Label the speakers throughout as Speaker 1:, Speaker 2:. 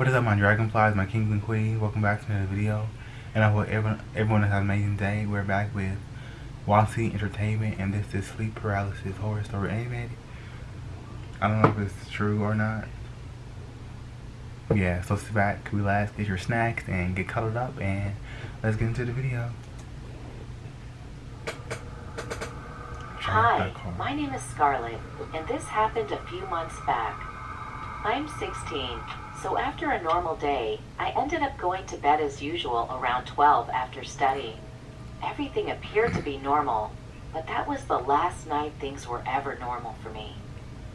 Speaker 1: What is up, my dragonflies, my kings and queens? Welcome back to another video. And I hope everyone has an amazing day. We're back with Wansee Entertainment, and this is Sleep Paralysis Horror Story Animated. I don't know if it's true or not. Yeah, so sit back, relax, get your snacks, and get cuddled up, and let's get into the video.
Speaker 2: Hi, my name is Scarlett, and this happened a few months back. I'm 16, so after a normal day, I ended up going to bed as usual around 12 after studying. Everything appeared to be normal, but that was the last night things were ever normal for me.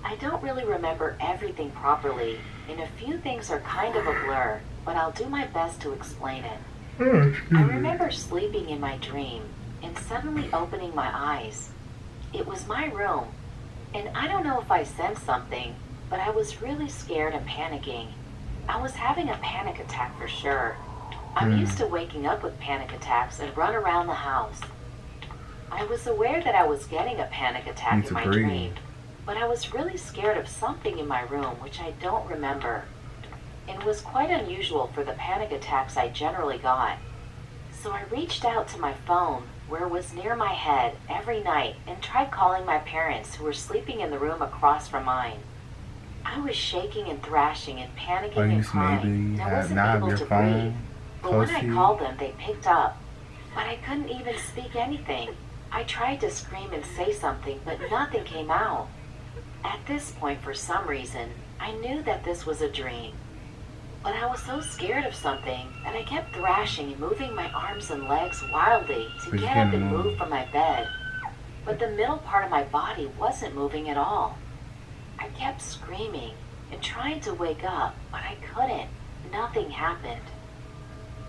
Speaker 2: I don't really remember everything properly, and a few things are kind of a blur, but I'll do my best to explain it. I remember sleeping in my dream, and suddenly opening my eyes. It was my room, and I don't know if I sensed something, but I was really scared and panicking. I was having a panic attack for sure. I'm used to waking up with panic attacks and run around the house. I was aware that I was getting a panic attack in my dream, but I was really scared of something in my room which I don't remember. It was quite unusual for the panic attacks I generally got. So I reached out to my phone, where it was near my head, every night and tried calling my parents who were sleeping in the room across from mine. I was shaking and thrashing and panicking and crying, and I wasn't able to breathe. But when I called them, they picked up. But I couldn't even speak anything. I tried to scream and say something, but nothing came out. At this point, for some reason, I knew that this was a dream. But I was so scared of something that I kept thrashing and moving my arms and legs wildly to get up and move from my bed. But the middle part of my body wasn't moving at all. I kept screaming and trying to wake up, but I couldn't. Nothing happened.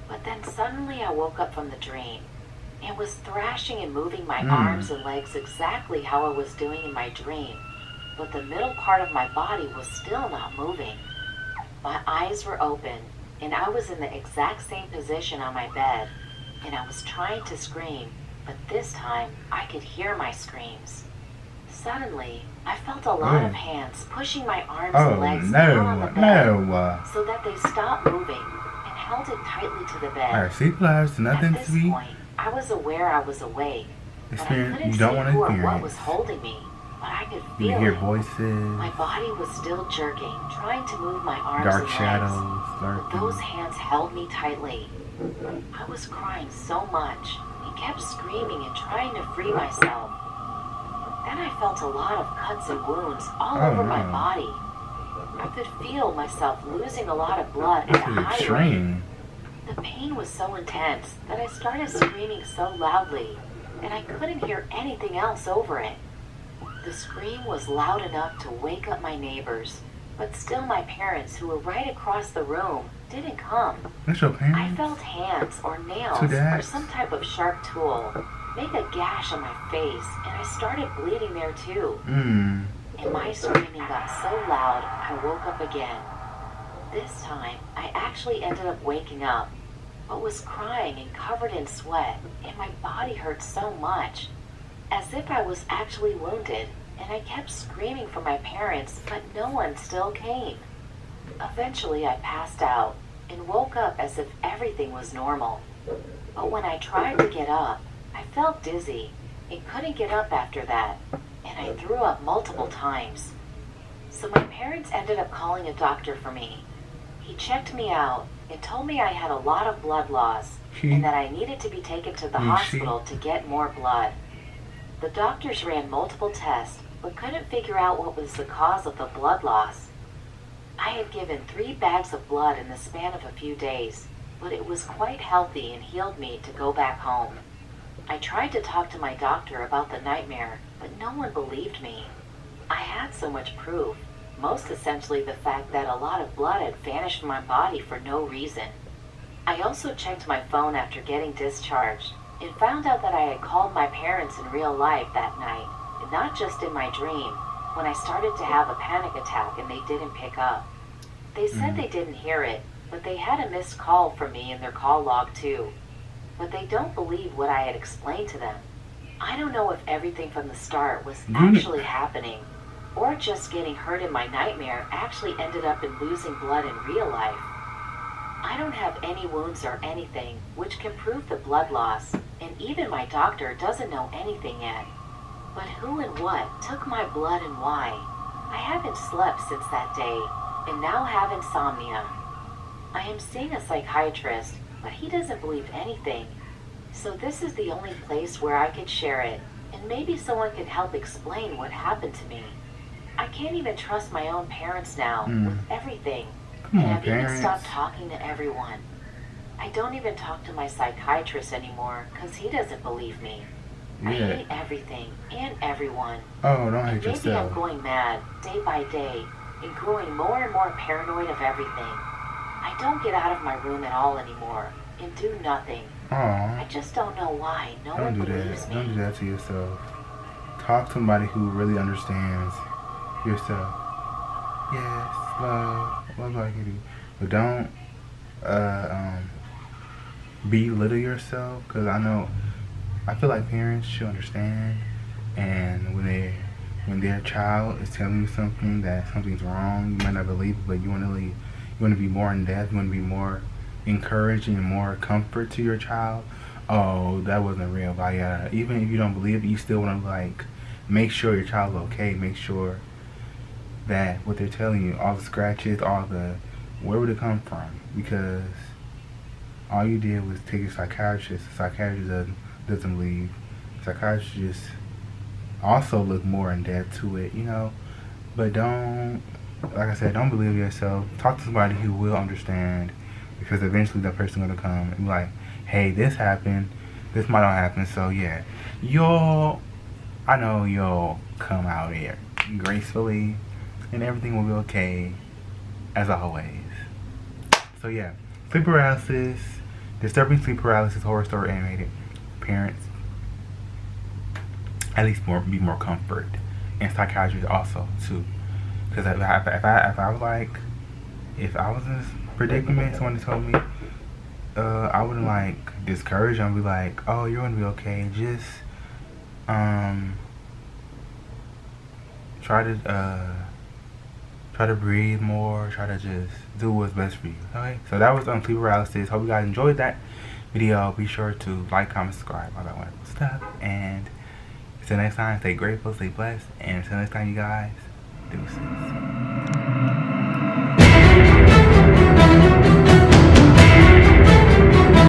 Speaker 2: But then suddenly I woke up from the dream and was thrashing and moving my arms and legs exactly how I was doing in my dream. But the middle part of my body was still not moving. My eyes were open, and I was in the exact same position on my bed, and I was trying to scream, but this time I could hear my screams. Suddenly, I felt a lot of hands pushing my arms and legs down on the bed so that they stopped moving and held it tightly to the bed.
Speaker 1: Alright, sleep lives, nothing
Speaker 2: to be. At this point, I was aware I was awake, but I couldn't see who or what was holding me. But I could feel
Speaker 1: you hear voices.
Speaker 2: My body was still jerking, trying to move my arms
Speaker 1: dark
Speaker 2: and
Speaker 1: shadows,
Speaker 2: legs. Those hands held me tightly. I was crying so much and kept screaming and trying to free myself. Then I felt a lot of cuts and wounds all over my body. I could feel myself losing a lot of blood at a high rate. The pain was so intense that I started screaming so loudly, and I couldn't hear anything else over it. The scream was loud enough to wake up my neighbors, but still my parents, who were right across the room, didn't come.
Speaker 1: That's your parents?
Speaker 2: I felt hands or nails or some type of sharp tool make a gash on my face, and I started bleeding there too. And my screaming got so loud, I woke up again. This time, I actually ended up waking up, but was crying and covered in sweat, and my body hurt so much, as if I was actually wounded, and I kept screaming for my parents, but no one still came. Eventually, I passed out and woke up as if everything was normal. But when I tried to get up, I felt dizzy and couldn't get up after that, and I threw up multiple times. So my parents ended up calling a doctor for me. He checked me out and told me I had a lot of blood loss and that I needed to be taken to the hospital to get more blood. The doctors ran multiple tests, but couldn't figure out what was the cause of the blood loss. I had given 3 bags of blood in the span of a few days, but it was quite healthy and healed me to go back home. I tried to talk to my doctor about the nightmare, but no one believed me. I had so much proof, most essentially the fact that a lot of blood had vanished from my body for no reason. I also checked my phone after getting discharged, and found out that I had called my parents in real life that night, and not just in my dream, when I started to have a panic attack and they didn't pick up. They said they didn't hear it, but they had a missed call from me in their call log too. But they don't believe what I had explained to them. I don't know if everything from the start was actually happening, or just getting hurt in my nightmare actually ended up in losing blood in real life. I don't have any wounds or anything, which can prove the blood loss, and even my doctor doesn't know anything yet. But who and what took my blood and why? I haven't slept since that day, and now have insomnia. I am seeing a psychiatrist, but he doesn't believe anything. So this is the only place where I could share it, and maybe someone can help explain what happened to me. I can't even trust my own parents now, with everything.
Speaker 1: Come
Speaker 2: And
Speaker 1: on,
Speaker 2: I've even
Speaker 1: parents.
Speaker 2: stopped talking to everyone. I don't even talk to my psychiatrist anymore, because he doesn't believe me. I
Speaker 1: Yeah.
Speaker 2: hate everything, and everyone.
Speaker 1: Oh, don't
Speaker 2: And
Speaker 1: hate
Speaker 2: maybe
Speaker 1: yourself.
Speaker 2: I'm going mad, day by day, and growing more and more paranoid of everything. I don't get out of my room at all anymore, and do nothing.
Speaker 1: Aw.
Speaker 2: I just don't know why no one
Speaker 1: Don't do
Speaker 2: believes
Speaker 1: that.
Speaker 2: me.
Speaker 1: Don't do that to yourself. Talk to somebody who really understands yourself. Yes, love like you do. But don't belittle yourself, because I feel like parents should understand, and when their child is telling you something that something's wrong, you might not believe it, but you want to be more in depth, you want to be more encouraging and more comfort to your child. Oh, that wasn't real, but yeah, even if you don't believe it, you still want to like make sure your child's okay, make sure that what they're telling you, all the scratches, where would it come from? Because all you did was take a psychiatrist. The psychiatrist doesn't believe. Psychiatrists just also look more in depth to it, But don't, like I said, don't believe yourself. Talk to somebody who will understand, because eventually that person's gonna come and be like, hey, this happened. This might not happen. So yeah, I know you'll come out here gracefully, and everything will be okay, as always. So yeah, sleep paralysis, disturbing sleep paralysis, horror story animated. Parents, at least be more comfort, and psychiatrists also too. Because if I was in this predicament, someone told me, I wouldn't like discourage them. Be like, oh, you're gonna be okay. Just try to breathe more. Try to just do what's best for you. Okay. So that was sleep paralysis. Hope you guys enjoyed that video. Be sure to like, comment, subscribe, all that wonderful stuff. And until next time, stay grateful, stay blessed. And until next time, you guys, deuces.